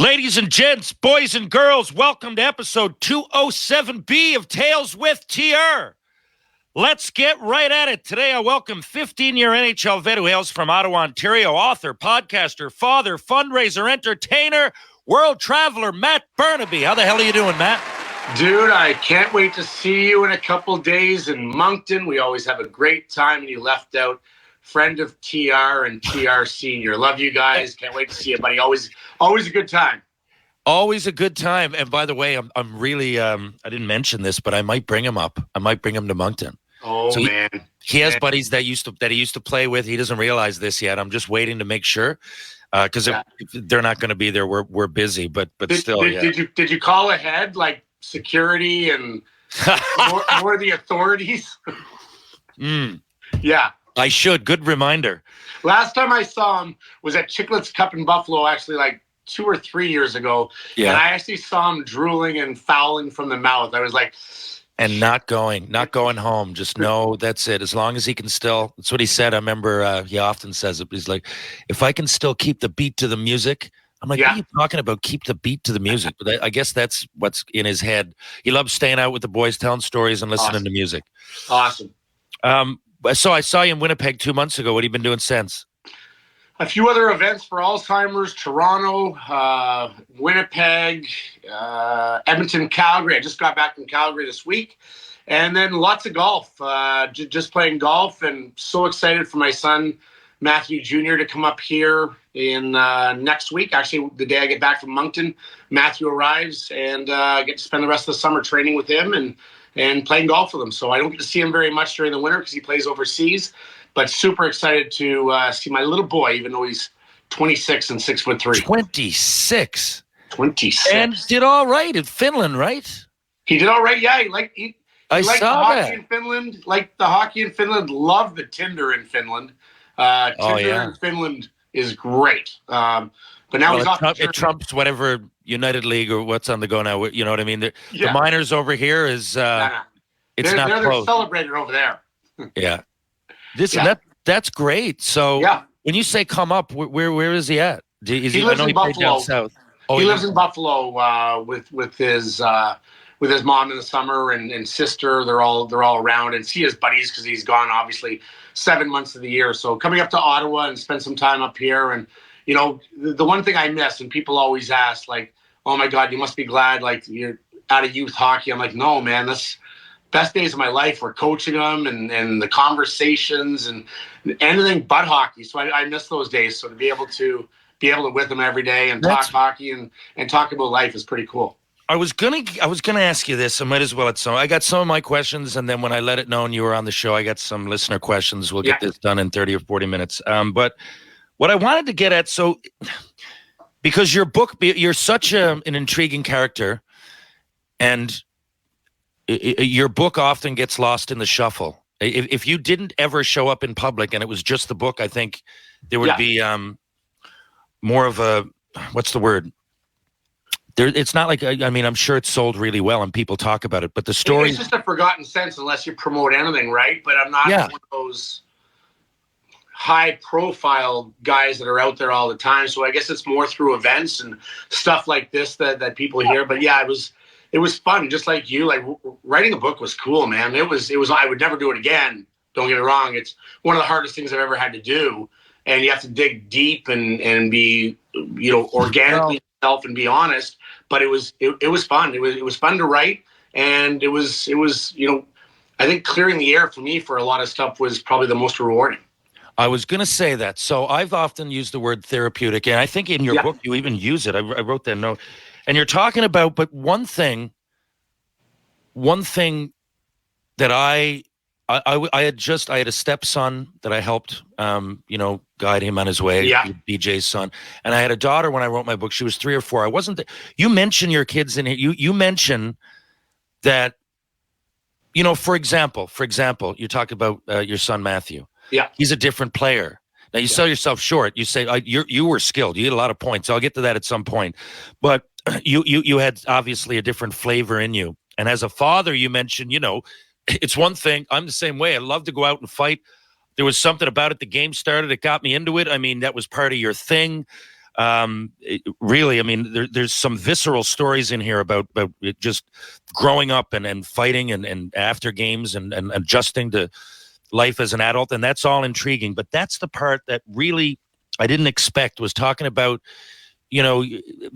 Ladies and gents, boys and girls, welcome to episode 207B of Tales with TR. Let's get right at it. Today I welcome 15-year NHL vet who hails from Ottawa, Ontario, author, podcaster, father, fundraiser, entertainer, world traveler, Matt Barnaby. How the hell are you doing, Matt? Dude, I can't wait to see you in a couple days in Moncton. We always have a great time, and you left out friend of TR and TR Senior. Love you guys. Can't wait to see you, buddy. Always a good time. Always a good time. And by the way, I'm really I didn't mention this, but I might bring him up. I might bring him to Moncton. Oh, so man. He has buddies that he used to play with. He doesn't realize this yet. I'm just waiting to make sure. Because they're not going to be there. We're busy, but still. Did you call ahead, like security and more the authorities? Yeah. I should. Good reminder. Last time I saw him was at Chicklets Cup in Buffalo, actually, like 2 or 3 years ago. Yeah. And I actually saw him drooling and fouling from the mouth. I was like... And not going home. Just know that's it. As long as he can still... That's what he said. I remember he often says it. He's like, if I can still keep the beat to the music... I'm like, what are you talking about? Keep the beat to the music. But I guess that's what's in his head. He loves staying out with the boys, telling stories and listening to music. Awesome. So I saw you in Winnipeg 2 months ago. What have you been doing since? A few other events for Alzheimer's, Toronto, Winnipeg, Edmonton, Calgary. I just got back from Calgary this week. And then lots of golf, just playing golf, and so excited for my son, Matthew Jr., to come up here in next week. Actually, the day I get back from Moncton, Matthew arrives, and I get to spend the rest of the summer training with him and playing golf with him. So I don't get to see him very much during the winter because he plays overseas, but super excited to see my little boy, even though he's 26 and 6'3". 26? 26. And did all right in Finland, right? He did all right, yeah. He liked the hockey in Finland, liked the hockey in Finland, loved the Tinder in Finland. Tinder in Finland is great. But now he's off. It trumps whatever United League or what's on the go now. You know what I mean? The minors over here is it's not close. They're celebrated over there. Yeah. That's great. So when you say come up, where is he at? He lives in Buffalo. Down south. He lives in Buffalo with his mom in the summer and sister. They're all around, and see his buddies because he's gone obviously 7 months of the year. So coming up to Ottawa and spend some time up here. And you know, the one thing I miss, and people always ask, like, oh my God, you must be glad like you're out of youth hockey. I'm like, no, man, that's best days of my life were coaching them and the conversations and anything but hockey. So I miss those days. So to be able to with them every day and talk hockey and talk about life is pretty cool. I was gonna ask you this. I might as well. I got some of my questions, and then when I let it known you were on the show, I got some listener questions. We'll get this done in 30 or 40 minutes. But what I wanted to get at, so because your book, you're such an intriguing character, and your book often gets lost in the shuffle. If you didn't ever show up in public and it was just the book, I think there would be more of a, what's the word? It's not like, I mean, I'm sure it's sold really well and people talk about it, but the story... It's just a forgotten sense unless you promote anything, right? But I'm not one of those high-profile guys that are out there all the time, so I guess it's more through events and stuff like this that people hear. But yeah, it was fun, just like you. Like, writing a book was cool, man. It was. I would never do it again. Don't get me wrong. It's one of the hardest things I've ever had to do, and you have to dig deep and be, organically yourself and be honest. But it was fun. It was fun to write, and it was I think clearing the air for me for a lot of stuff was probably the most rewarding. I was going to say that. So I've often used the word therapeutic, and I think in your book you even use it. I wrote that note. And you're talking about, but one thing that I had a stepson that I helped, guide him on his way, BJ's son. And I had a daughter when I wrote my book. She was 3 or 4. I wasn't there. You mention your kids in it. You mention that, for example, you talk about your son, Matthew. Yeah. He's a different player. Now you sell yourself short. You say you were skilled. You get a lot of points. I'll get to that at some point. But you had obviously a different flavor in you. And as a father, you mentioned, it's one thing. I'm the same way. I love to go out and fight. There was something about it. The game started. It got me into it. I mean, that was part of your thing. Really, I mean, there's some visceral stories in here about just growing up and fighting and after games and adjusting to life as an adult. And that's all intriguing. But that's the part that really I didn't expect, was talking about,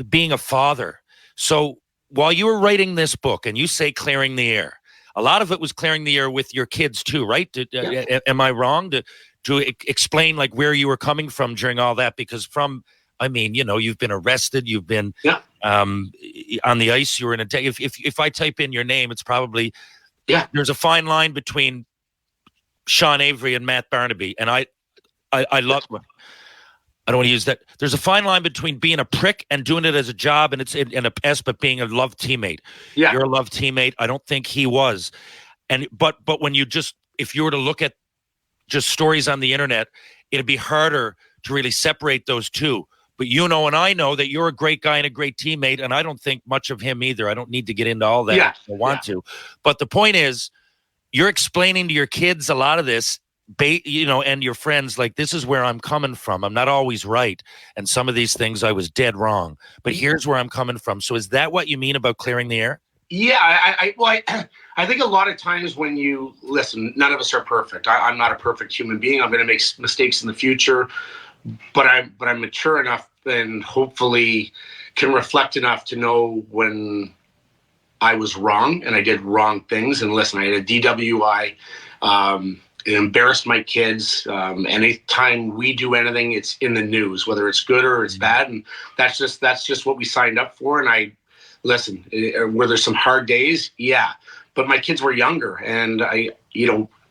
being a father. So while you were writing this book, and you say clearing the air, a lot of it was clearing the air with your kids too, right? Am I wrong to explain like where you were coming from during all that? Because you've been arrested, you've been on the ice, you were in a if I type in your name, it's probably there's a fine line between Sean Avery and Matt Barnaby, and I love. I don't want to use that. There's a fine line between being a prick and doing it as a job, and but being a love teammate. Yeah, you're a love teammate. I don't think he was, but when if you were to look at just stories on the internet, it'd be harder to really separate those two. But and I know that you're a great guy and a great teammate, and I don't think much of him either. I don't need to get into all that if I want to. But the point is, you're explaining to your kids a lot of this, and your friends, like, this is where I'm coming from. I'm not always right. And some of these things I was dead wrong. But here's where I'm coming from. So is that what you mean about clearing the air? Yeah, I think a lot of times when you listen, none of us are perfect. I'm not a perfect human being. I'm going to make mistakes in the future. But I'm mature enough and hopefully can reflect enough to know when I was wrong and I did wrong things. And listen, I had a DWI. It embarrassed my kids. Anytime we do anything, it's in the news, whether it's good or it's bad. And that's just what we signed up for. And were there some hard days? Yeah. But my kids were younger, and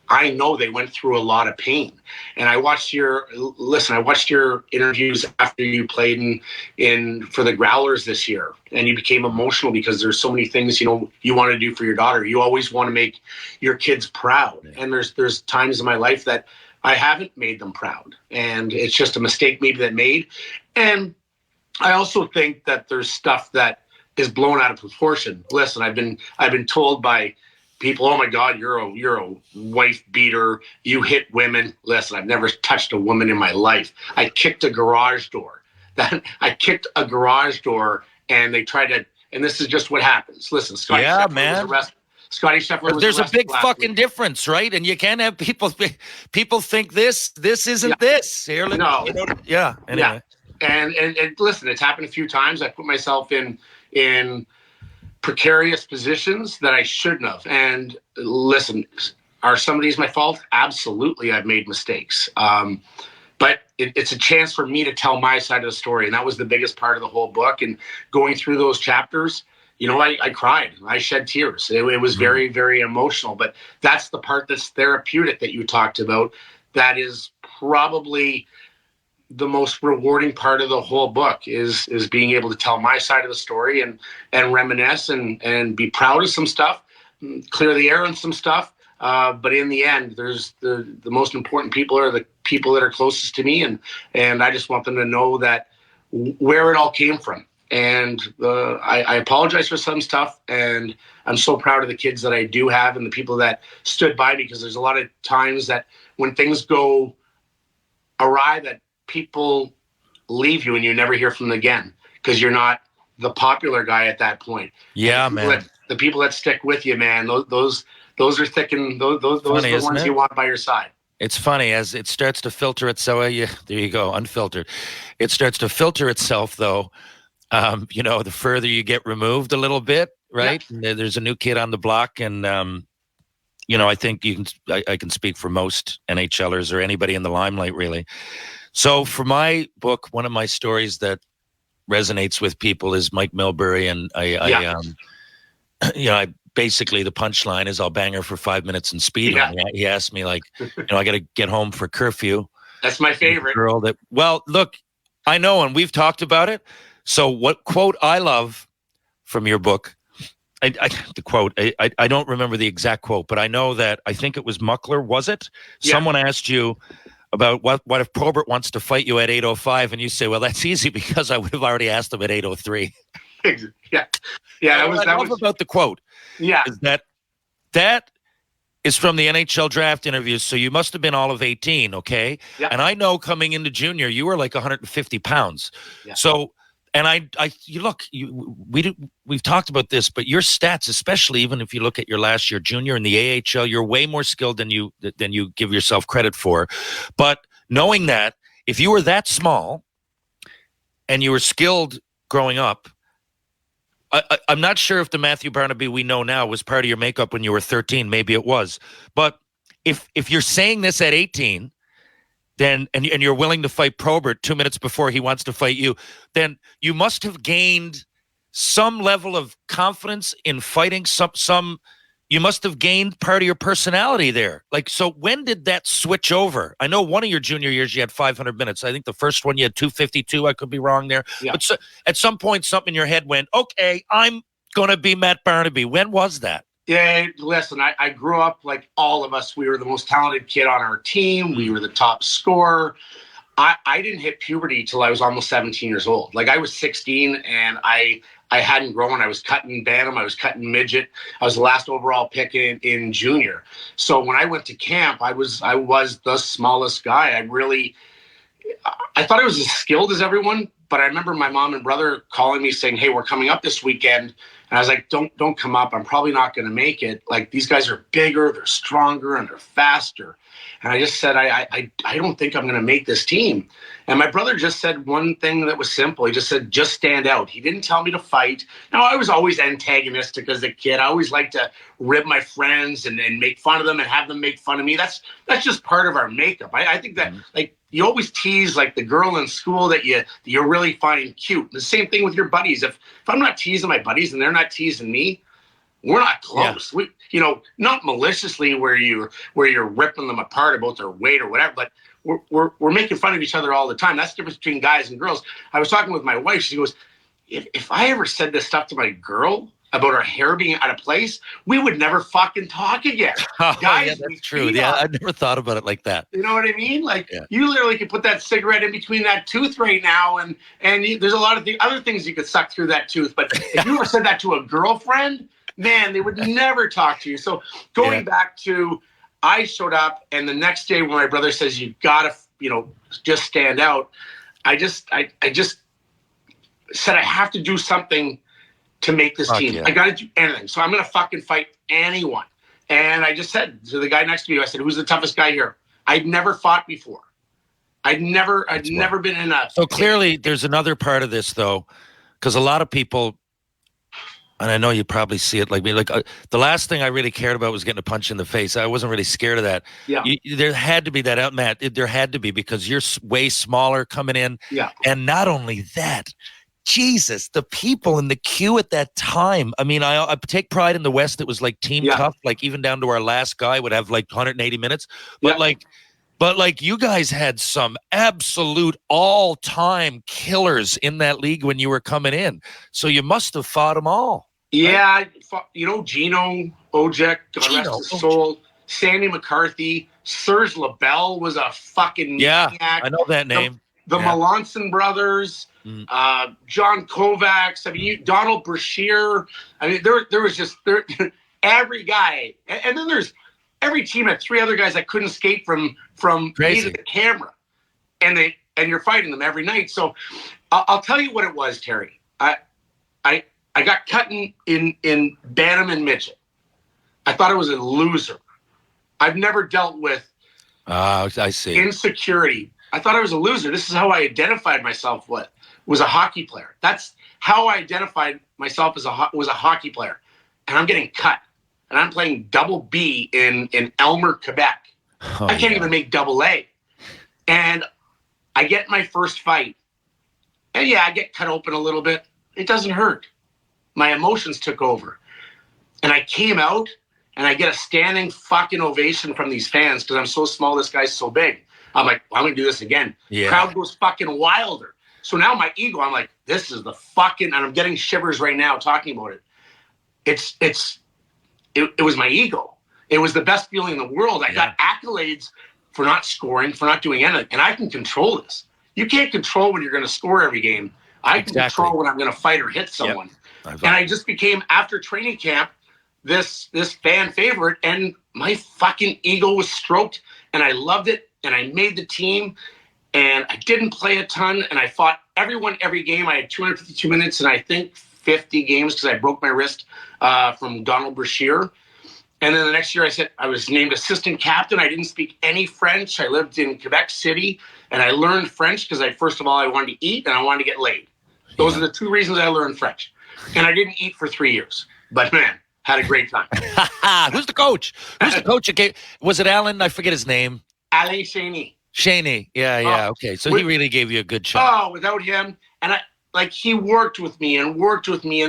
I know they went through a lot of pain. And I watched your interviews after you played in for the Growlers this year, and you became emotional because there's so many things, you want to do for your daughter. You always want to make your kids proud. And there's times in my life that I haven't made them proud, and it's just a mistake maybe that made. And I also think that there's stuff that is blown out of proportion. Listen, I've been told by people, oh my God, you're a wife beater. You hit women. Listen, I've never touched a woman in my life. I kicked a garage door. And they tried to, and this is just what happens. Listen, Scotty Scheffler was arrested. Scotty Scheffler was There's a big fucking week. Difference, right? And you can't have people think this isn't this. Here, no. Anyway. Yeah. And listen, it's happened a few times. I put myself in precarious positions that I shouldn't have. And listen, are some of these my fault? Absolutely, I've made mistakes. But it's a chance for me to tell my side of the story. And that was the biggest part of the whole book. And going through those chapters, I cried. I shed tears. It was very, very emotional. But that's the part that's therapeutic that you talked about. That is probably the most rewarding part of the whole book is being able to tell my side of the story and reminisce and be proud of some stuff, clear the air on some stuff. But in the end, there's the most important people are the people that are closest to me. And I just want them to know that where it all came from. And I apologize for some stuff. And I'm so proud of the kids that I do have and the people that stood by me, because there's a lot of times that when things go awry, that people leave you and you never hear from them again because you're not the popular guy at that point. Yeah, man. The people that stick with you, man, those are thick, and those are the ones you want by your side. It's funny as it starts to filter itself. There you go, unfiltered. It starts to filter itself, though. The further you get removed a little bit, right? Yeah. There's a new kid on the block, and I think I can speak for most NHLers or anybody in the limelight, really. So for my book, one of my stories that resonates with people is Mike Milbury, and I basically the punchline is I'll bang her for 5 minutes and speed. Yeah. He asked me I got to get home for curfew. That's my favorite girl. Look, I know, and we've talked about it. So what quote I love from your book? The quote, I don't remember the exact quote, but I know that I think it was Muckler. Was it? Yeah. Someone asked you about what if Probert wants to fight you at 8:05, and you say, well, that's easy because I would have already asked him at 8:03. Yeah. That was about the quote. Yeah, is that is from the NHL draft interviews. So you must have been all of 18, okay? Yeah. And I know coming into junior, you were like 150 pounds. Yeah. So, and we've talked about this, but your stats, especially even if you look at your last year junior in the AHL, you're way more skilled than you give yourself credit for. But knowing that, if you were that small and you were skilled growing up, I'm not sure if the Matthew Barnaby we know now was part of your makeup when you were 13. Maybe it was. But if you're saying this at 18, then and you're willing to fight Probert 2 minutes before he wants to fight you, then you must have gained some level of confidence in fighting. You must have gained part of your personality there. Like, so when did that switch over? I know one of your junior years you had 500 minutes. I think the first one you had 252. I could be wrong there. Yeah. But at some point, something in your head went, okay, I'm going to be Matt Barnaby. When was that? Yeah, listen, I grew up like all of us. We were the most talented kid on our team. We were the top scorer. I didn't hit puberty till I was almost 17 years old. Like I was 16 and I hadn't grown. I was cutting bantam. I was cutting midget. I was the last overall pick in junior. So when I went to camp, I was the smallest guy. I thought I was as skilled as everyone, but I remember my mom and brother calling me saying, "Hey, we're coming up this weekend." And I was like, don't come up. I'm probably not going to make it. Like these guys are bigger, they're stronger, and they're faster. And I just said, I don't think I'm going to make this team. And my brother just said one thing that was simple. He just said, just stand out. He didn't tell me to fight. Now, I was always antagonistic as a kid. I always liked to rib my friends and make fun of them and have them make fun of me. That's just part of our makeup. I think that like you always tease like the girl in school that you're really finding cute. The same thing with your buddies. If I'm not teasing my buddies and they're not teasing me, we're not close. Yeah. We, not maliciously where you're ripping them apart about their weight or whatever, but we're making fun of each other all the time. That's the difference between guys and girls. I was talking with my wife. She goes, if I ever said this stuff to my girl about her hair being out of place, we would never fucking talk again. Oh, guys, yeah, that's true. Yeah, I never thought about it like that. You know what I mean? Like you literally could put that cigarette in between that tooth right now, and there's a lot of other things you could suck through that tooth. But if you ever said that to a girlfriend, man, they would never talk to you. So going back to, I showed up, and the next day when my brother says you gotta, just stand out, I just said I have to do something to make this team. I gotta do anything. So I'm gonna fucking fight anyone. And I just said to the guy next to me, I said, "Who's the toughest guy here?" I'd never fought before. I'd never been in a. So clearly, there's another part of this though, because a lot of people. And I know you probably see it like me. Like the last thing I really cared about was getting a punch in the face. I wasn't really scared of that. Yeah. There had to be that out, Matt. There had to be because you're way smaller coming in. Yeah. And not only that, Jesus, the people in the queue at that time. I mean, I take pride in the West. It was like team tough. Like even down to our last guy would have like 180 minutes. But like you guys had some absolute all-time killers in that league when you were coming in. So you must have fought them all. Yeah, Gino Ojek, God rest his soul, Sandy McCarthy, Serge LaBelle was a fucking maniac. I know that name. The Melanson brothers, John Kovacs, Donald Brashear. I mean, there was just every guy. And then there's every team had three other guys that couldn't skate from me to the camera, and you're fighting them every night. So I'll tell you what it was, Terry. I got cut in bantam and midget. I thought I was a loser. I've never dealt with I see insecurity. I thought I was a loser. This is how I identified myself. Was a hockey player. That's how I identified myself was a hockey player, and I'm getting cut. And I'm playing double B in Elmer, Quebec. I can't even make double A. And I get my first fight. And I get cut open a little bit. It doesn't hurt. My emotions took over. And I came out and I get a standing fucking ovation from these fans because I'm so small, this guy's so big. I'm like, I'm going to do this again. Yeah. Crowd goes fucking wilder. So now my ego, I'm like, this is the fucking, and I'm getting shivers right now talking about it. It was my ego. It was the best feeling in the world. I got accolades for not scoring, for not doing anything. And I can control this. You can't control when you're going to score every game. I can control when I'm going to fight or hit someone. Yep. And I just became, after training camp, this fan favorite, and my fucking ego was stroked, and I loved it, and I made the team, and I didn't play a ton, and I fought everyone every game. I had 252 minutes, and I think 50 games because I broke my wrist from Donald Brashear. And then the next year I was named assistant captain. I didn't speak any French. I lived in Quebec City, and I learned French because first of all, I wanted to eat and I wanted to get laid. Those are the two reasons I learned French. And I didn't eat for 3 years. But man, had a great time. Who's the coach? Who's the coach? Was it Alan? I forget his name. Alain Cheney. Cheney. Yeah. Okay. So he really gave you a good shot. Oh, without him. And he worked with me. And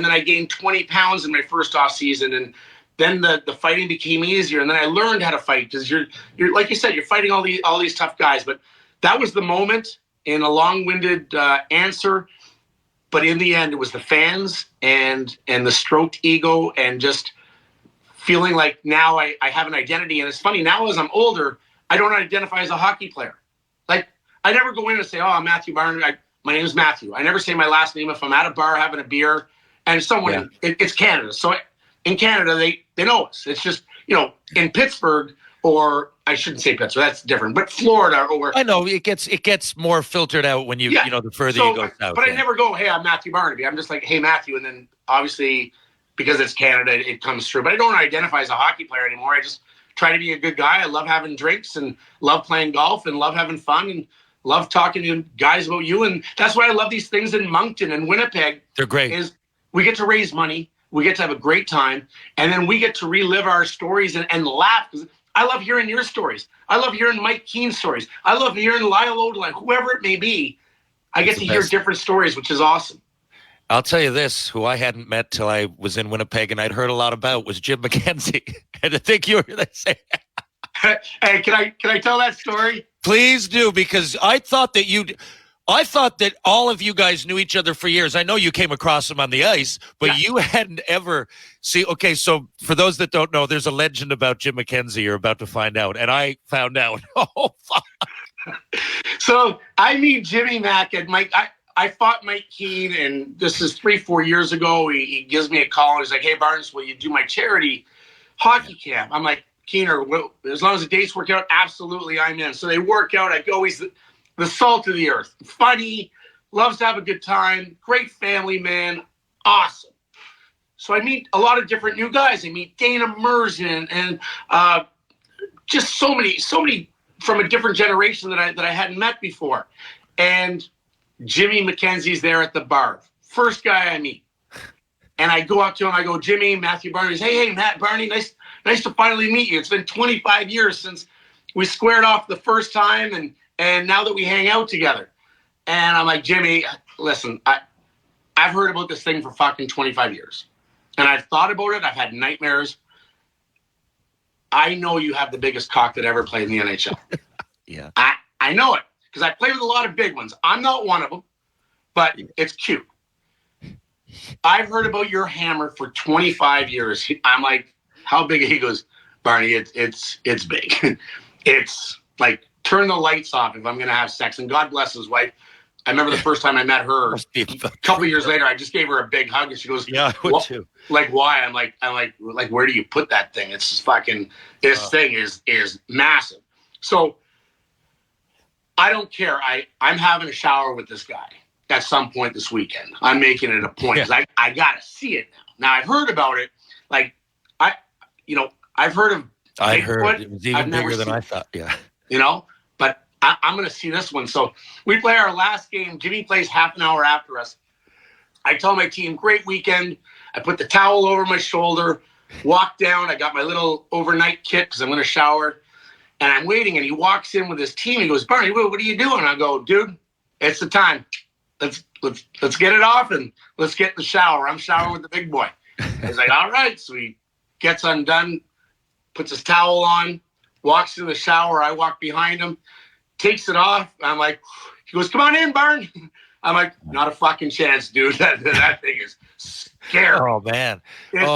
then I gained 20 pounds in my first off season. And then the fighting became easier. And then I learned how to fight because you're like you said, you're fighting all these tough guys. But that was the moment in a long-winded answer. But in the end, it was the fans and the stroked ego and just feeling like now I have an identity. And it's funny, now as I'm older, I don't identify as a hockey player. Like, I never go in and say, oh, I'm Matthew Barnaby. My name is Matthew. I never say my last name if I'm at a bar having a beer. And someone, it's Canada. So in Canada, they know us. It's just, in Pittsburgh, or I shouldn't say Pittsburgh, that's different, but Florida or... I know, it gets more filtered out when the further you go south. But I never go, hey, I'm Matthew Barnaby. I'm just like, hey, Matthew. And then obviously, because it's Canada, it comes through. But I don't identify as a hockey player anymore. I just try to be a good guy. I love having drinks and love playing golf and love having fun and love talking to guys about you. And that's why I love these things in Moncton and Winnipeg. They're great. Is we get to raise money. We get to have a great time. And then we get to relive our stories and laugh. Because I love hearing your stories. I love hearing Mike Keane's stories. I love hearing Lyle Odeline, whoever it may be. I get to hear different stories, which is awesome. I'll tell you this, who I hadn't met till I was in Winnipeg and I'd heard a lot about was Jim McKenzie. And I think you were going to say, hey, can I tell that story? Please do, because I thought that all of you guys knew each other for years. I know you came across him on the ice, but you hadn't ever okay, so for those that don't know, there's a legend about Jim McKenzie you're about to find out, and I found out. Oh, fuck. So I meet Jimmy Mack and Mike. I fought Mike Keane, and this is 3-4 years ago. He gives me a call, and he's like, hey, Barnes, will you do my charity hockey camp? I'm like, Keener, as long as the dates work out, absolutely, I'm in. So they work out. I go, he's the salt of the earth. Funny, loves to have a good time, great family man, awesome. So I meet a lot of different new guys. I meet Dana Merzen and just so many from a different generation that I hadn't met before. And Jimmy McKenzie's there at the bar. First guy I meet. And I go up to him, I go, Jimmy, Matthew Barney. Hey, Matt Barney, nice to finally meet you. It's been 25 years since we squared off the first time, and now that we hang out together. And I'm like, Jimmy, listen, I've heard about this thing for fucking 25 years. And I've thought about it. I've had nightmares. I know you have the biggest cock that ever played in the NHL. Yeah. I know it because I play with a lot of big ones. I'm not one of them, but it's cute. I've heard about your hammer for 25 years. I'm like, how big? He goes, Barney, it's big. It's like, turn the lights off if I'm going to have sex. And God bless his wife. I remember the first time I met her, a couple of years later, I just gave her a big hug and she goes, yeah, I would too. Like, why? I'm like, where do you put that thing? It's just fucking, this thing is massive. So I don't care. I'm having a shower with this guy at some point this weekend. I'm making it a point because I got to see it now. Now I've heard about it. Like I've heard of I Bigfoot. heard it was even bigger than I thought. Yeah. But I'm going to see this one. So we play our last game. Jimmy plays half an hour after us. I tell my team, great weekend. I put the towel over my shoulder, walk down. I got my little overnight kit because I'm going to shower. And I'm waiting, and he walks in with his team. He goes, Barney, what are you doing? I go, dude, it's the time. Let's get it off, and let's get in the shower. I'm showering with the big boy. He's like, all right. So he gets undone, puts his towel on, walks in the shower. I walk behind him, takes it off. I'm like, he goes, come on in, Barn. I'm like, not a fucking chance, dude. That thing is scary. Oh, man. Yeah,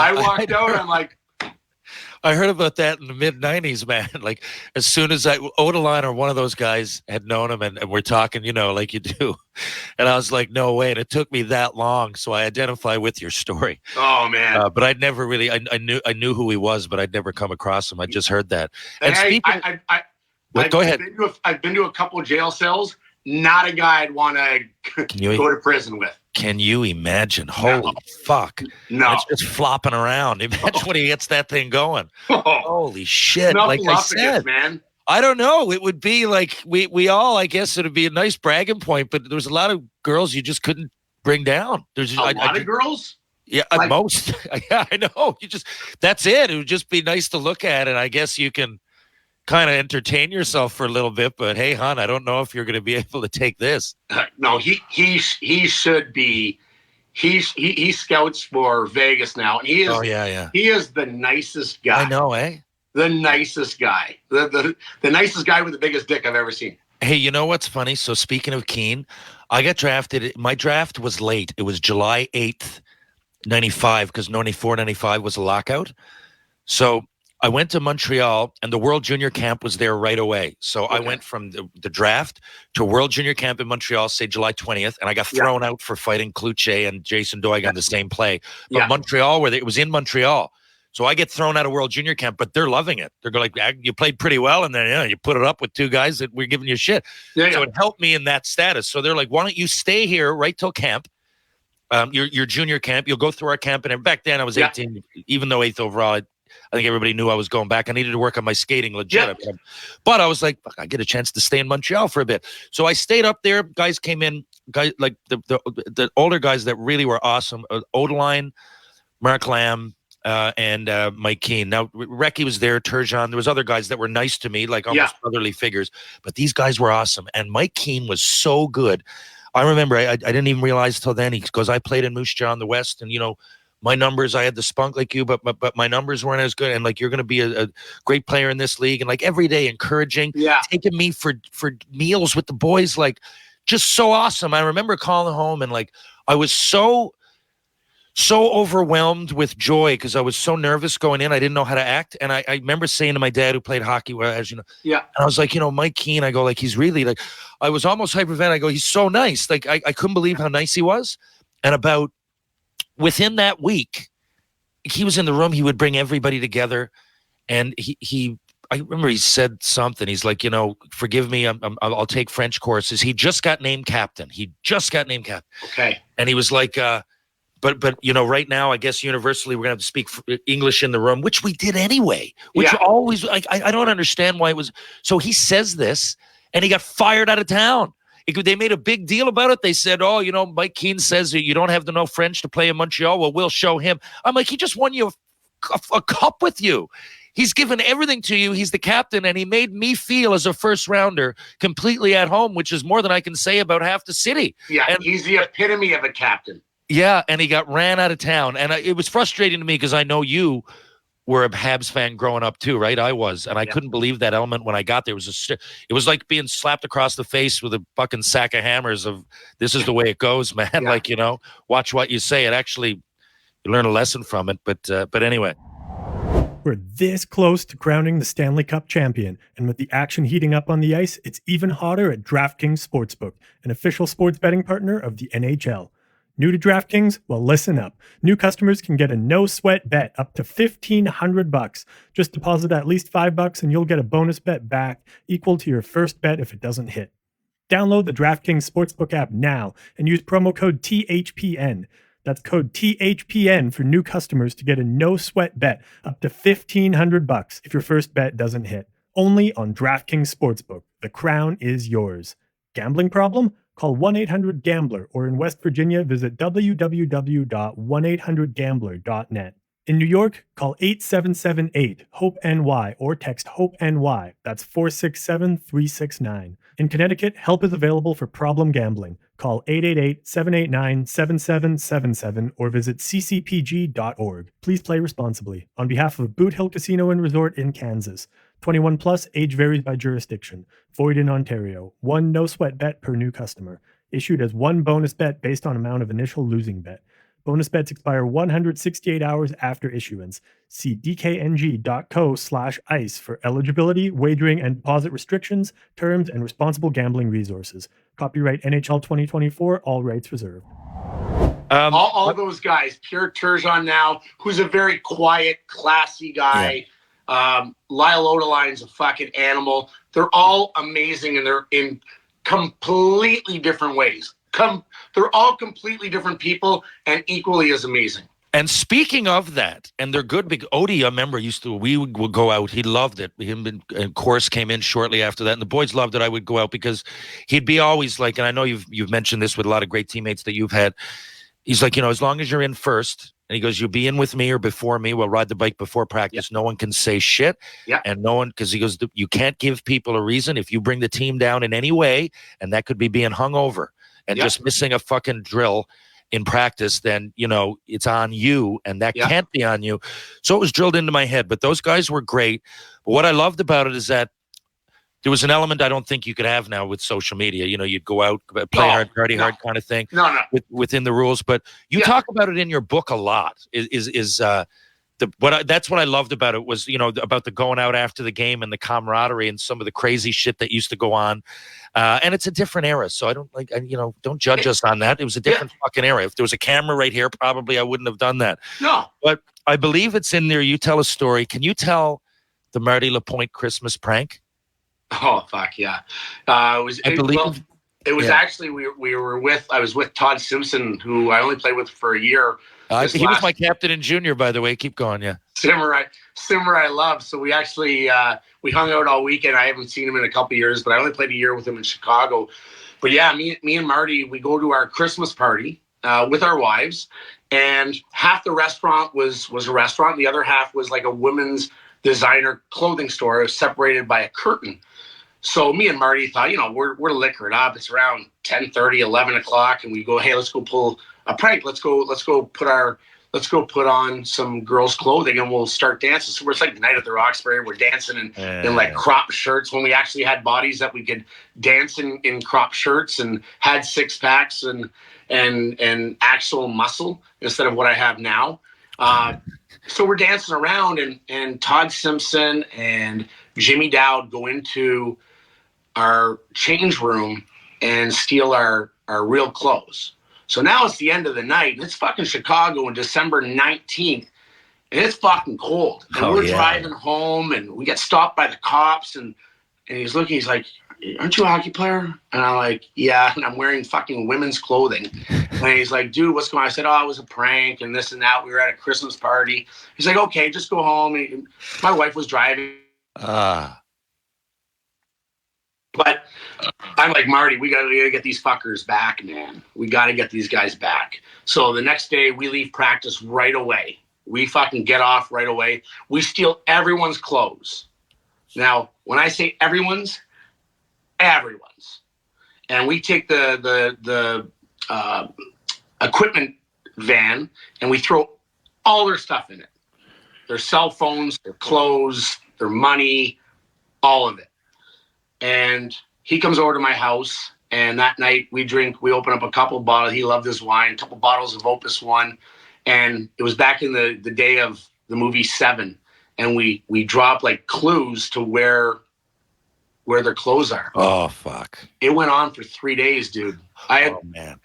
I walked out. I'm like, I heard about that in the mid-90s, man. Like, as soon as Odeline or one of those guys had known him and we're talking, like you do. And I was like, no way. And it took me that long. So I identify with your story. Oh, man. But I'd never really, I knew who he was, but I'd never come across him. I just heard that. And hey, go ahead. I've been to a couple of jail cells. Not a guy I'd want to go to prison with. Can you imagine? Holy fuck. No. It's just flopping around. Imagine when he gets that thing going. Oh. Holy shit. Like I said, man. I don't know. It would be like we all, I guess it would be a nice bragging point, but there was a lot of girls you just couldn't bring down. There's a lot of girls? Yeah, most. Yeah, I know. That's it. It would just be nice to look at, and I guess you can kind of entertain yourself for a little bit, but hey, hon, I don't know if you're going to be able to take this. No, he should be. He scouts for Vegas now, and he is. Oh yeah. He is the nicest guy. I know, eh? The nicest guy. The nicest guy with the biggest dick I've ever seen. Hey, you know what's funny? So speaking of Keane, I got drafted. My draft was late. It was July 8th, 95, because 94, 95 was a lockout. So I went to Montreal, and the World Junior Camp was there right away. So I went from the draft to World Junior Camp in Montreal, say July 20th, and I got thrown out for fighting Kluche and Jason Doig on the same play. But Montreal, it was in Montreal. So I get thrown out of World Junior Camp, but they're loving it. They're like, you played pretty well, and then you put it up with two guys that we're giving you shit. So it helped me in that status. So they're like, why don't you stay here right till camp? Your junior camp. You'll go through our camp. And back then I was 18, even though 8th overall, I think everybody knew I was going back. I needed to work on my skating legit. But I was like, fuck, I get a chance to stay in Montreal for a bit. So I stayed up there. Guys came in, like the older guys that really were awesome. Odeline, Mark Lamb, and Mike Keane. Now, Recchi was there, Turgeon. There was other guys that were nice to me, like almost brotherly figures. But these guys were awesome. And Mike Keane was so good. I remember, I didn't even realize till then, he goes, I played in Moose Jaw in the West, and, my numbers, I had the spunk like you, but my numbers weren't as good. And like, you're going to be a great player in this league. And like every day encouraging, taking me for meals with the boys, like just so awesome. I remember calling home and like, I was so overwhelmed with joy because I was so nervous going in. I didn't know how to act. And I remember saying to my dad who played hockey, as you know, and I was like, Mike Keane, I go like, he's really like, I was almost hyperventilating. I go, he's so nice. Like I couldn't believe how nice he was. And within that week, he was in the room. He would bring everybody together, and I remember he said something. He's like, forgive me, I'll take French courses. He just got named captain. Okay, and he was like, but right now, I guess universally we're gonna have to speak English in the room, which we did anyway. Which always, like, I don't understand why it was. So he says this, and he got fired out of town. They made a big deal about it. They said, Mike Keane says that you don't have to know French to play in Montreal. Well, we'll show him. I'm like, he just won you a cup with you. He's given everything to you. He's the captain, and he made me feel as a first rounder completely at home, which is more than I can say about half the city. Yeah, and he's the epitome of a captain. Yeah, and he got ran out of town. And it was frustrating to me because I know you were a Habs fan growing up too, right? I was, and I couldn't believe that element when I got there. It was like being slapped across the face with a fucking sack of hammers of, this is the way it goes, man. Yeah. Like, watch what you say. It actually, you learn a lesson from it. But anyway. We're this close to crowning the Stanley Cup champion, and with the action heating up on the ice, it's even hotter at DraftKings Sportsbook, an official sports betting partner of the NHL. New to DraftKings? Well, listen up. New customers can get a no-sweat bet up to $1,500. Just deposit at least $5 and you'll get a bonus bet back equal to your first bet if it doesn't hit. Download the DraftKings Sportsbook app now and use promo code THPN. That's code THPN for new customers to get a no-sweat bet up to $1,500 if your first bet doesn't hit. Only on DraftKings Sportsbook. The crown is yours. Gambling problem? Call 1-800-GAMBLER, or in West Virginia, visit www.1800gambler.net. In New York, call 877-8-HOPE-NY or text HOPE-NY. That's 467-369. In Connecticut, help is available for problem gambling. Call 888-789-7777 or visit ccpg.org. Please play responsibly. On behalf of Boot Hill Casino and Resort in Kansas. 21 plus, age varies by jurisdiction. Void in Ontario. One no sweat bet per new customer. Issued as one bonus bet based on amount of initial losing bet. Bonus bets expire 168 hours after issuance. See dkng.co/ice for eligibility, wagering, and deposit restrictions, terms, and responsible gambling resources. Copyright NHL 2024, all rights reserved. All those guys, Pierre Turgeon now, who's a very quiet, classy guy. Yeah. Lyle Odeline's a fucking animal. They're all amazing, and they're in completely different ways. They're all completely different people and equally as amazing. And speaking of that, and they're good. Big Odie, I remember we would go out. He loved it. Him and Course came in shortly after that, and the boys loved it. I would go out because he'd be always like, and I know you've mentioned this with a lot of great teammates that you've had. He's like, as long as you're in first, and he goes, you'll be in with me or before me. We'll ride the bike before practice. Yeah. No one can say shit. Yeah. And no one, because he goes, you can't give people a reason if you bring the team down in any way, and that could be being hungover and just missing a fucking drill in practice, then, it's on you, and that can't be on you. So it was drilled into my head, but those guys were great. But what I loved about it is that there was an element I don't think you could have now with social media. You'd go out, play hard, party hard kind of thing. No. Within the rules. But you talk about it in your book a lot. That's what I loved about it was, about the going out after the game and the camaraderie and some of the crazy shit that used to go on. And it's a different era. So I don't don't judge us on that. It was a different fucking era. If there was a camera right here, probably I wouldn't have done that. No. But I believe it's in there. You tell a story. Can you tell the Marty Lapointe Christmas prank? Oh, fuck yeah. It was actually, I was with Todd Simpson, who I only played with for a year. He was my captain in junior, by the way. Keep going, yeah. Simmer I love. So we actually, we hung out all weekend. I haven't seen him in a couple of years, but I only played a year with him in Chicago. But yeah, me and Marty, we go to our Christmas party with our wives, and half the restaurant was a restaurant. The other half was like a women's designer clothing store. It was separated by a curtain. So me and Marty thought, we're liquored up. It's around 10:30, 11 o'clock, and we go, hey, let's go pull a prank. Let's go put on some girls' clothing, and we'll start dancing. So it's like the night at the Roxbury. We're dancing in like crop shirts when we actually had bodies that we could dance in crop shirts and had six packs and actual muscle instead of what I have now. So we're dancing around, and Todd Simpson and Jimmy Dowd go into our change room and steal our real clothes. So now it's the end of the night, and it's fucking Chicago on December 19th, and it's fucking cold. And we're driving home, and we get stopped by the cops, and he's looking, he's like, aren't you a hockey player? And I'm like, yeah, and I'm wearing fucking women's clothing. And he's like, dude, what's going on? I said, it was a prank and this and that. We were at a Christmas party. He's like, okay, just go home. And my wife was driving. But I'm like, Marty, we gotta get these fuckers back, man. We gotta get these guys back. So the next day we leave practice right away. We fucking get off right away. We steal everyone's clothes. Now, when I say everyone's, and we take the equipment van and we throw all their stuff in it. Their cell phones, their clothes, their money, all of it. And he comes over to my house, and that night we open up a couple bottles. He loved his wine, a couple bottles of Opus One. And it was back in the day of the movie Seven. And we drop like clues to where their clothes are. Oh, fuck. It went on for 3 days, dude. I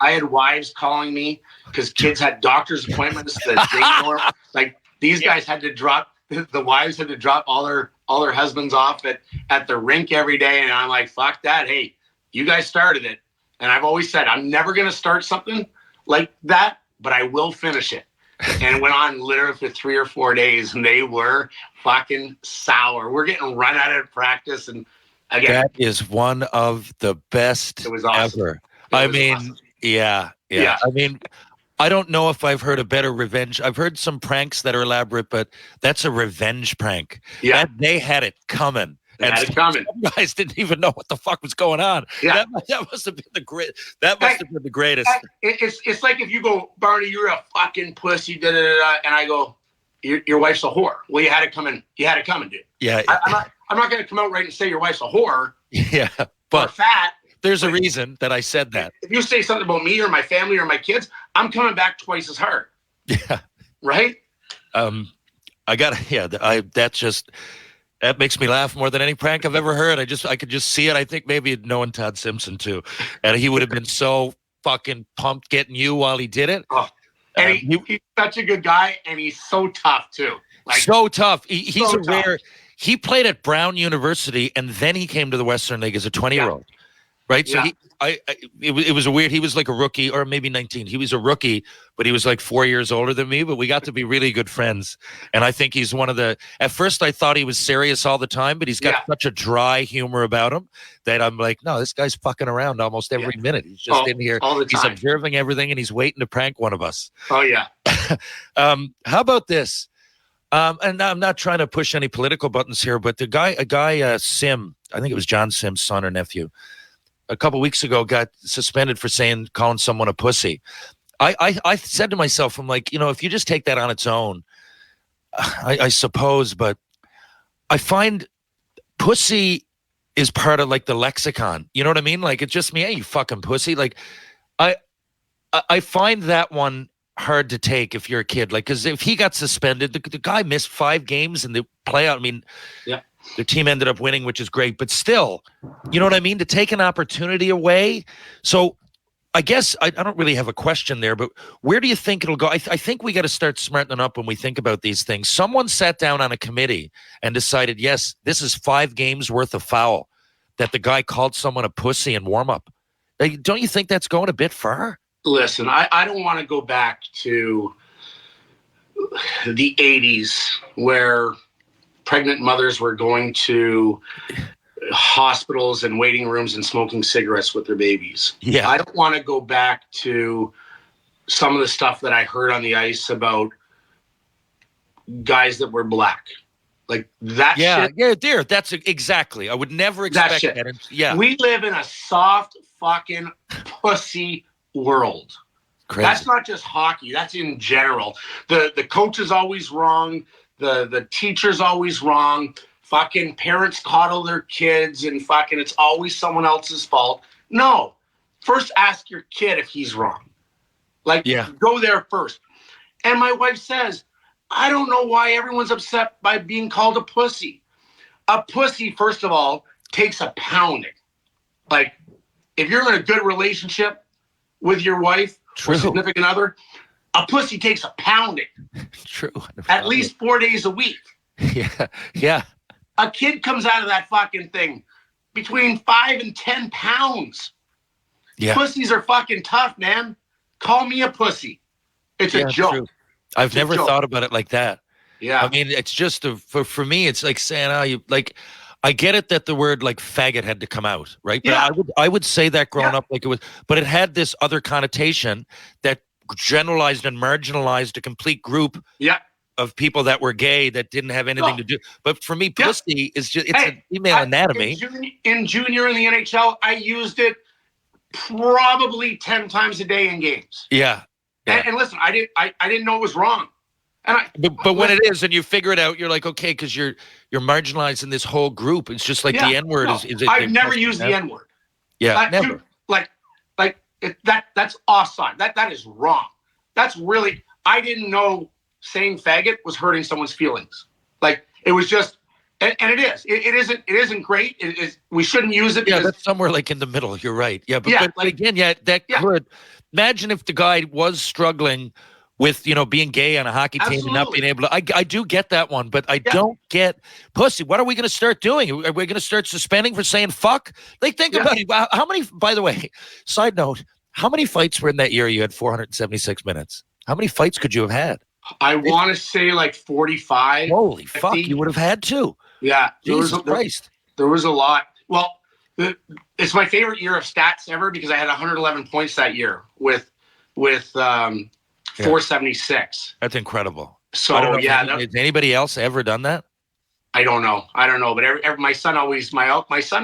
had wives calling me because kids had doctor's appointments that they were like, these guys had to drop, the wives had to drop all their husbands off at the rink every day. And I'm like, fuck that. Hey, you guys started it. And I've always said, I'm never going to start something like that, but I will finish it. And it went on literally for 3 or 4 days, and they were fucking sour. We're getting run out of practice. And again, that is one of the best ever. Awesome. Yeah. I mean, I don't know if I've heard a better revenge. I've heard some pranks that are elaborate, but that's a revenge prank. Yeah. They had it coming. Some guys didn't even know what the fuck was going on. Yeah. That must have been the great. That must have been the greatest. It's like if you go, Barney, you're a fucking pussy, and I go, your wife's a whore. Well, you had it coming. Dude. Yeah. I'm not going to come out right and say your wife's a whore. Yeah, but or fat. There's a reason that I said that. If you say something about me or my family or my kids, I'm coming back twice as hard. Yeah. Right? I got that makes me laugh more than any prank I've ever heard. I could just see it. I think maybe knowing Todd Simpson too, and he would have been so fucking pumped getting you while he did it. Oh. And he's such a good guy, and he's so tough too. Like, so tough. He's so a rare. He played at Brown University, and then he came to the Western League as a 20-year-old. Right. So it was a weird. He was like a rookie, or maybe 19. He was a rookie, but he was like 4 years older than me. But we got to be really good friends. And I think he's one of the. At first, I thought he was serious all the time, but he's got such a dry humor about him that I'm like, no, this guy's fucking around almost every minute. He's just in here. All the time. He's observing everything, and he's waiting to prank one of us. Oh yeah. How about this? And I'm not trying to push any political buttons here, but a guy, Sim, I think it was John Sim's son or nephew, a couple weeks ago got suspended for calling someone a pussy. I said to myself, I'm like, if you just take that on its own, I suppose, but I find pussy is part of like the lexicon. You know what I mean? Like, it's just me, hey, you fucking pussy. Like, I find that one hard to take if you're a kid. Like, because if he got suspended, the guy missed 5 games in the playoff. I mean, the team ended up winning, which is great, but still, you know what I mean? To take an opportunity away. So I guess I don't really have a question there, but where do you think it'll go? I think we got to start smartening up when we think about these things. Someone sat down on a committee and decided, yes, this is 5 games worth of foul that the guy called someone a pussy in warm up. Like, don't you think that's going a bit far? Listen, I don't want to go back to the 80s where pregnant mothers were going to hospitals and waiting rooms and smoking cigarettes with their babies. Yeah. I don't want to go back to some of the stuff that I heard on the ice about guys that were black. Like that shit. Yeah, dear. That's exactly. I would never expect that. Yeah. We live in a soft fucking pussy world. Crazy. That's not just hockey. That's in general. The coach is always wrong. The teacher's always wrong. Fucking parents coddle their kids and fucking it's always someone else's fault. No. First ask your kid if he's wrong. Like, go there first. And my wife says, I don't know why everyone's upset by being called a pussy. A pussy, first of all, takes a pounding. Like, if you're in a good relationship with your wife or significant other, a pussy takes a pounding. True. At least 4 days a week. Yeah. A kid comes out of that fucking thing between 5 and 10 pounds. Yeah. Pussies are fucking tough, man. Call me a pussy. It's a joke. True. I've never thought about it like that. Yeah. I mean, it's just for me, it's like saying, I get it that the word like faggot had to come out, right? But I would say that growing up like it was, but it had this other connotation that generalized and marginalized a complete group of people that were gay that didn't have anything to do. But for me, pussy is just, it's a female anatomy. In junior in the NHL, I used it probably 10 times a day in games. Yeah. And listen, I didn't know it was wrong. And but when it is, and you figure it out, you're like, okay, because you're marginalizing this whole group. It's just like the N-word is. I've never used the N-word. Yeah, never. Dude, that's offside. That is wrong. That's really. I didn't know saying faggot was hurting someone's feelings. Like, it was just, and it is. It isn't great. It is. We shouldn't use it. Yeah, that's somewhere like in the middle. You're right. Yeah, but again, that could. Imagine if the guy was struggling with, being gay on a hockey team and not being able to. I do get that one, but I don't get pussy. What are we going to start doing? Are we going to start suspending for saying fuck? Like, think about it. How many, by the way, side note, how many fights were in that year you had 476 minutes? How many fights could you have had? I want to say like 45. Holy 50. Fuck, you would have had to. Yeah. Jesus Christ. There was a lot. Well, it's my favorite year of stats ever because I had 111 points that year with 476. That's incredible. So has anybody else ever done that? I don't know. But my son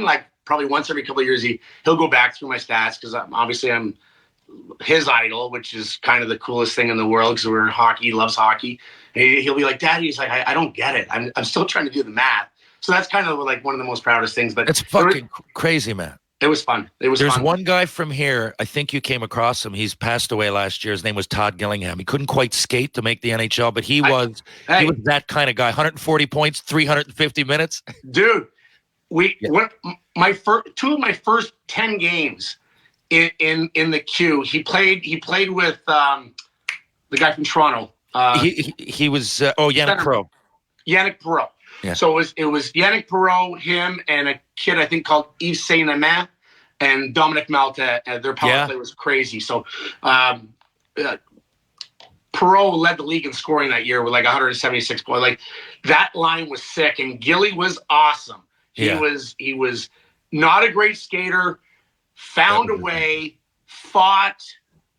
like probably once every couple of years he'll go back through my stats because I'm his idol, which is kind of the coolest thing in the world because he loves hockey. And he'll be like, Daddy, he's like, I don't get it. I'm still trying to do the math. So that's kind of like one of the most proudest things. But it's fucking crazy, man. It was fun. There's one guy from here, I think you came across him. He's passed away last year. His name was Todd Gillingham. He couldn't quite skate to make the NHL, but he was that kind of guy. 140 points, 350 minutes. Dude, two of my first 10 games in the queue, he played with the guy from Toronto. He was Yannick Perreault. Yannick Perreault. Yeah. So it was Yannick Perreault, him, and a kid I think called Yves Saint-Amand and Dominic Malta. Their power play was crazy. So Perreault led the league in scoring that year with like 176 points. Like that line was sick, and Gilly was awesome. He was not a great skater, found a way, fought,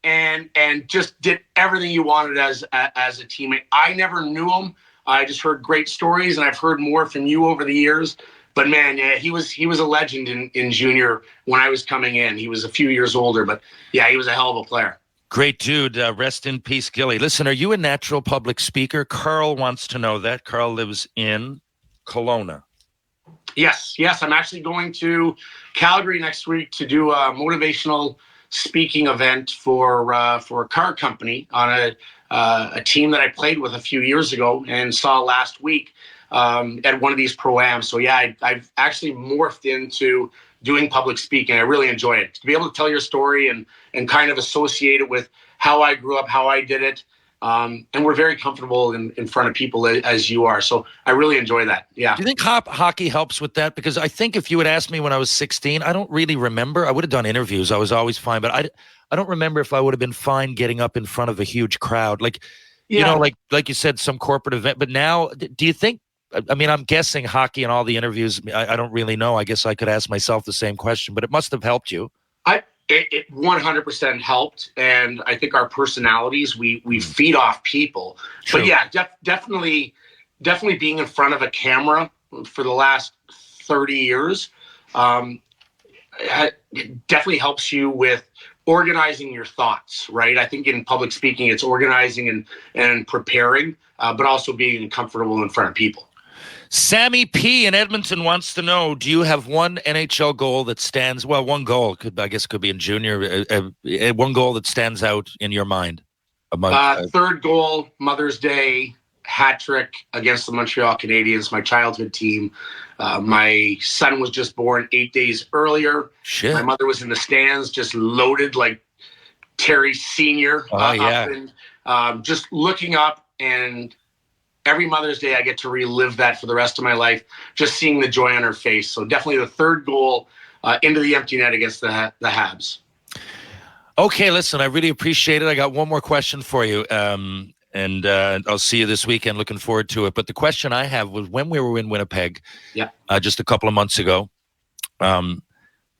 and just did everything you wanted as a teammate. I never knew him. I just heard great stories, and I've heard more from you over the years. But man, yeah, he was a legend in junior when I was coming in. He was a few years older, but yeah, he was a hell of a player. Great dude. Rest in peace, Gilly. Listen, are you a natural public speaker? Carl wants to know that. Carl lives in Kelowna. Yes. I'm actually going to Calgary next week to do a motivational speaking event for a car company on a team that I played with a few years ago and saw last week at one of these pro-ams. So yeah, I've actually morphed into doing public speaking. I really enjoy it. To be able to tell your story and kind of associate it with how I grew up, how I did it. And we're very comfortable in front of people as you are. So I really enjoy that. Yeah. Do you think hockey helps with that? Because I think if you had asked me when I was 16, I don't really remember. I would have done interviews. I was always fine, but I don't remember if I would have been fine getting up in front of a huge crowd. Like, you know, like you said, some corporate event. But now, do you think, I mean, I'm guessing hockey and all the interviews, I don't really know. I guess I could ask myself the same question, but it must have helped you. It 100% helped, and I think our personalities, we feed off people. True. But yeah, definitely being in front of a camera for the last 30 years definitely helps you with organizing your thoughts, right? I think in public speaking, it's organizing and preparing, but also being comfortable in front of people. Sammy P. in Edmonton wants to know, do you have one NHL goal that stands, well, one goal, could be in junior, one goal that stands out in your mind? Third goal, Mother's Day, hat trick against the Montreal Canadiens, my childhood team. My son was just born 8 days earlier. Shit. My mother was in the stands, just loaded like Terry Sr. Just looking up, and every Mother's Day, I get to relive that for the rest of my life, just seeing the joy on her face. So definitely the third goal into the empty net against the Habs. Okay, listen, I really appreciate it. I got one more question for you, and I'll see you this weekend. Looking forward to it. But the question I have was, when we were in Winnipeg just a couple of months ago,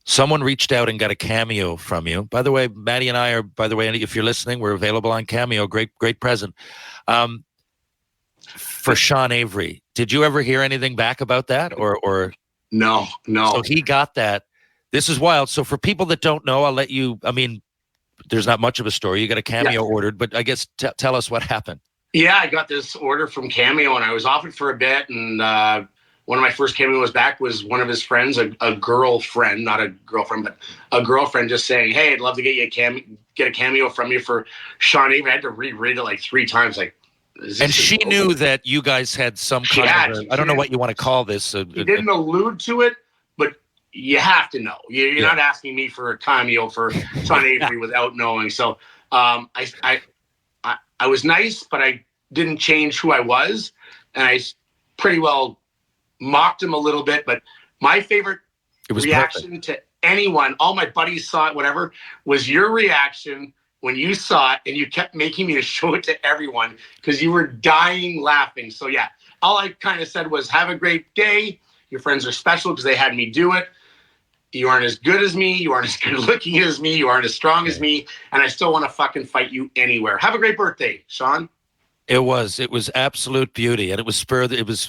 someone reached out and got a cameo from you. By the way, Maddie and I are, if you're listening, we're available on Cameo. Great present. For Sean Avery. Did you ever hear anything back about that? Or No. So he got that. This is wild. So for people that don't know, I'll let you, I mean, there's not much of a story. You got a cameo ordered, but I guess tell us what happened. Yeah, I got this order from Cameo, and I was off it for a bit, and one of my first cameos back was one of his friends, a girlfriend, not a girlfriend, but a girlfriend, just saying, "Hey, I'd love to get a cameo from you for Sean Avery." I had to reread it like 3 times, like. And she knew that you guys had some kind of, I don't know what you want to call this. He didn't allude to it, but you have to know. You're not asking me for a cameo for Sean Avery without knowing. So I was nice, but I didn't change who I was. And I pretty well mocked him a little bit. But my favorite reaction to anyone, all my buddies saw it, whatever, was your reaction when you saw it, and you kept making me to show it to everyone because you were dying laughing. So yeah, all I kind of said was, have a great day. Your friends are special because they had me do it. You aren't as good as me. You aren't as good looking as me. You aren't as strong as me. And I still want to fucking fight you anywhere. Have a great birthday, Sean. It was absolute beauty. And it was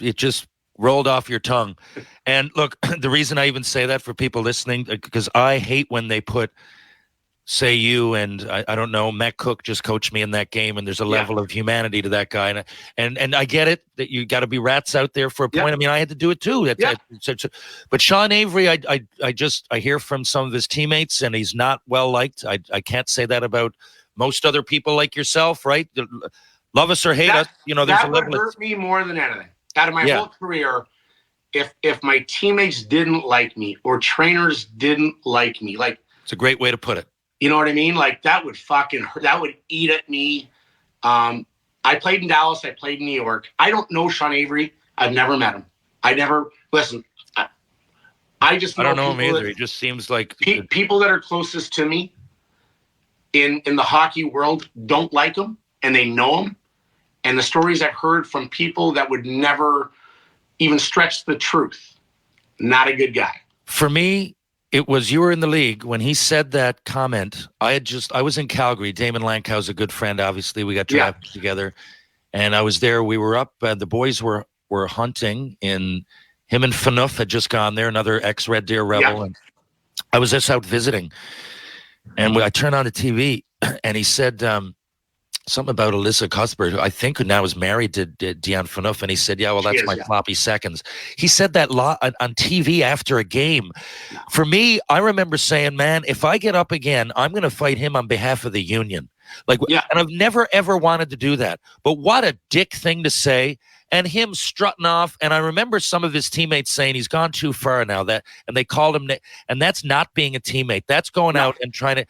it just rolled off your tongue. And look, the reason I even say that for people listening, because I hate when they put say you and I don't know, Matt Cook just coached me in that game, and there's a level of humanity to that guy, and I get it that you got to be rats out there for a point. I mean, I had to do it too. But Sean Avery, I hear from some of his teammates, and he's not well liked. I can't say that about most other people like yourself, right? Love us or hate us, there's that a would level hurt me more than anything. Out of my whole career, if my teammates didn't like me or trainers didn't like me, like, it's a great way to put it. You know what I mean? Like, that would fucking hurt. That would eat at me. I played in Dallas. I played in New York. I don't know Sean Avery. I've never met him. I just know I don't know him either. He just seems like people that are closest to me in the hockey world don't like him, and they know him. And the stories I've heard from people that would never even stretch the truth, not a good guy. For me, it was, you were in the league when he said that comment. I was in Calgary. Damon Lankow's a good friend, obviously. We got drafted together. And I was there. We were up. The boys were hunting. Him and Phaneuf had just gone there, another ex-Red Deer Rebel. Yeah. And I was just out visiting. And I turned on the TV, and he said something about Alyssa Cuthbert, who I think now is married to Dion Phaneuf. And he said, yeah, well, that's my floppy seconds. He said that on TV after a game. For me, I remember saying, man, if I get up again, I'm going to fight him on behalf of the union. And I've never, ever wanted to do that. But what a dick thing to say. And him strutting off. And I remember some of his teammates saying he's gone too far now, and they called him, and that's not being a teammate. That's going out and trying to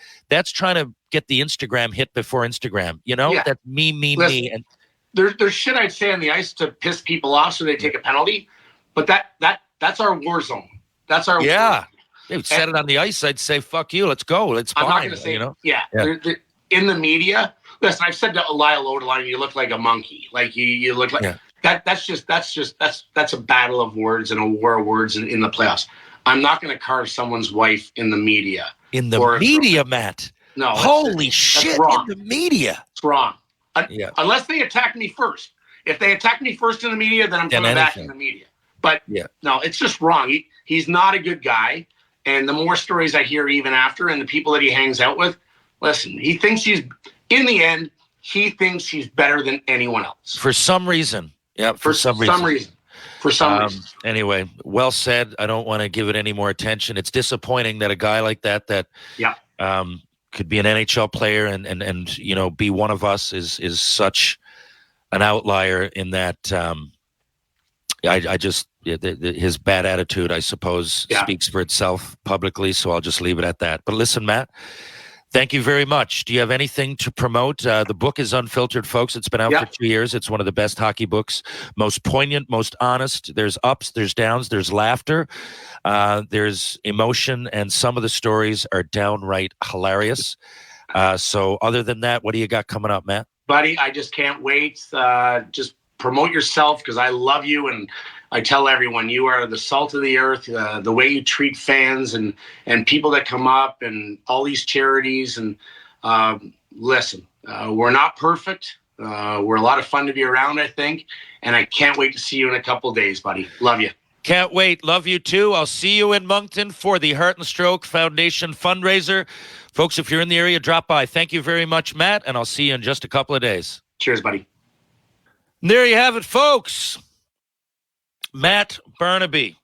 get the Instagram hit before Instagram. That's me. And there's shit I'd say on the ice to piss people off so they take a penalty. But that's our war zone. That's our war zone. They said it on the ice. I'd say, fuck you, let's go. It's fine. I'm not going to say, in the media, listen, I've said to Lyle Oderline, you look like a monkey. Like you look like that's a battle of words and a war of words in the playoffs. I'm not going to carve someone's wife in the media. In the media, Matt. No. Holy shit! In the media. It's wrong. Unless they attack me first. If they attack me first in the media, then I'm coming back in the media. But no, it's just wrong. He's not a good guy. And the more stories I hear even after, and the people that he hangs out with, listen, he thinks in the end, he thinks he's better than anyone else. For some reason. Yeah, for some reason. Anyway, well said. I don't want to give it any more attention. It's disappointing that a guy like that could be an NHL player and be one of us is such an outlier in that his bad attitude, I suppose, speaks for itself publicly, so I'll just leave it at that. But listen, Matt, thank you very much. Do you have anything to promote? The book is Unfiltered, folks. It's been out for 2 years. It's one of the best hockey books, most poignant, most honest. There's ups, there's downs, there's laughter, there's emotion, and some of the stories are downright hilarious. So other than that, what do you got coming up, Matt? Buddy, I just can't wait. Just promote yourself, because I love you, and I tell everyone you are the salt of the earth. The way you treat fans and people that come up and all these charities. And listen, we're not perfect. We're a lot of fun to be around, I think. And I can't wait to see you in a couple of days, buddy. Love you. Can't wait. Love you too. I'll see you in Moncton for the Heart and Stroke Foundation fundraiser. Folks, if you're in the area, drop by. Thank you very much, Matt, and I'll see you in just a couple of days. Cheers, buddy. And there you have it, folks. Matt Barnaby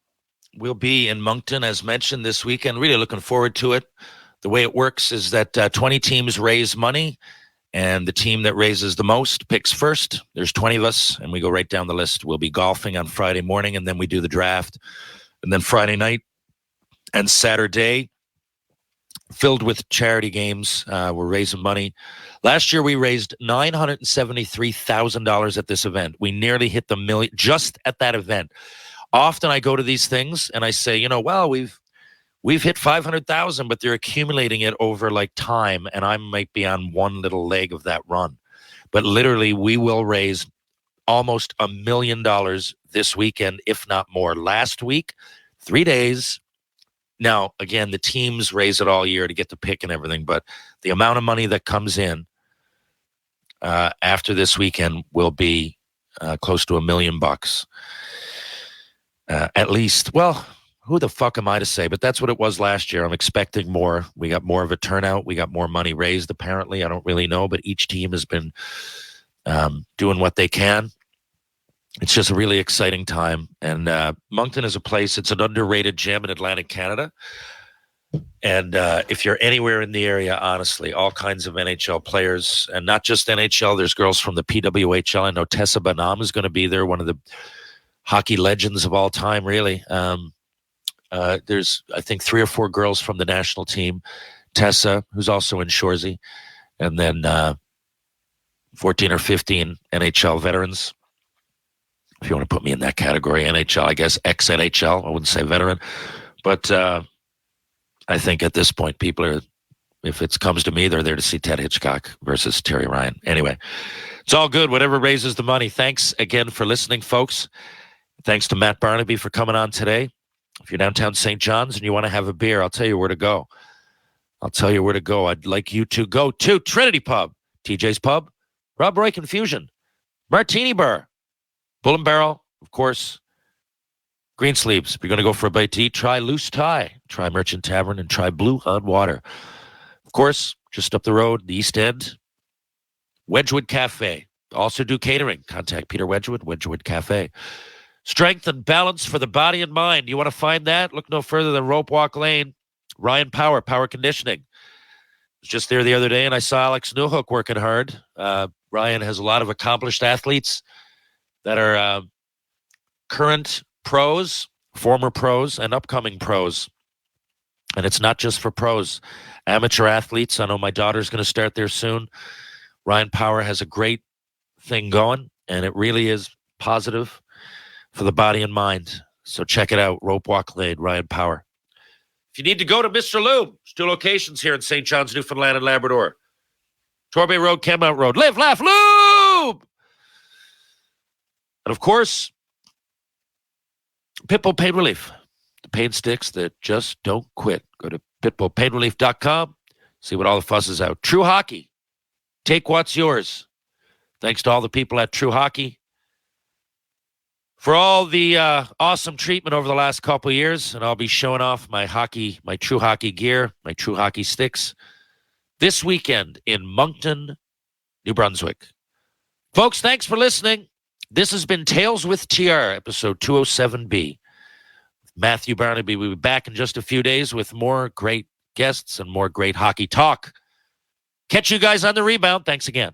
will be in Moncton, as mentioned, this weekend. Really looking forward to it. The way it works is that 20 teams raise money, and the team that raises the most picks first. There's 20 of us, and we go right down the list. We'll be golfing on Friday morning, and then we do the draft. And then Friday night and Saturday, filled with charity games. We're raising money. Last year, we raised $973,000 at this event. We nearly hit the million just at that event. Often I go to these things and I say, well, we've hit 500,000, but they're accumulating it over like time, and I might be on one little leg of that run. But literally, we will raise almost $1 million this weekend, if not more. Last week, 3 days. Now, again, the teams raise it all year to get the pick and everything, but the amount of money that comes in after this weekend will be close to $1 million. At least, well, who the fuck am I to say? But that's what it was last year. I'm expecting more. We got more of a turnout. We got more money raised, apparently. I don't really know, but each team has been doing what they can. It's just a really exciting time. And Moncton is a place, it's an underrated gym in Atlantic Canada. And if you're anywhere in the area, honestly, all kinds of NHL players, and not just NHL, there's girls from the PWHL. I know Tessa Bonham is going to be there, one of the hockey legends of all time, really. There's, I think, 3 or 4 girls from the national team. Tessa, who's also in Shoresy, and then 14 or 15 NHL veterans. If you want to put me in that category, NHL, I guess, ex-NHL. I wouldn't say veteran. But I think at this point, people are, if it comes to me, they're there to see Ted Hitchcock versus Terry Ryan. Anyway, it's all good. Whatever raises the money. Thanks again for listening, folks. Thanks to Matt Barnaby for coming on today. If you're downtown St. John's and you want to have a beer, I'll tell you where to go. I'd like you to go to Trinity Pub, TJ's Pub, Rob Roy Confusion, Martini Bar, Bull and Barrel, of course, Greensleeves. If you're going to go for a bite to eat, try Loose Tie, try Merchant Tavern, and try Blue on Water. Of course, just up the road, the East End, Wedgwood Cafe. Also do catering. Contact Peter Wedgwood, Wedgwood Cafe. Strength and balance for the body and mind. You want to find that? Look no further than Rope Walk Lane. Ryan Power Conditioning. I was just there the other day, and I saw Alex Newhook working hard. Ryan has a lot of accomplished athletes that are current pros, former pros, and upcoming pros. And it's not just for pros. Amateur athletes. I know my daughter's going to start there soon. Ryan Power has a great thing going, and it really is positive for the body and mind. So check it out. Rope Walk Lane, Ryan Power. If you need to go to Mr. Lube, there's 2 locations here in St. John's, Newfoundland and Labrador. Torbay Road, Kenmount Road. Live, laugh, lube! And of course, Pitbull Pain Relief. The pain sticks that just don't quit. Go to pitbullpainrelief.com. See what all the fuss is out. True Hockey. Take what's yours. Thanks to all the people at True Hockey for all the awesome treatment over the last couple of years. And I'll be showing off my True Hockey gear, my True Hockey sticks this weekend in Moncton, New Brunswick. Folks, thanks for listening. This has been Tales with TR, episode 207B. Matthew Barnaby. We'll be back in just a few days with more great guests and more great hockey talk. Catch you guys on the rebound. Thanks again.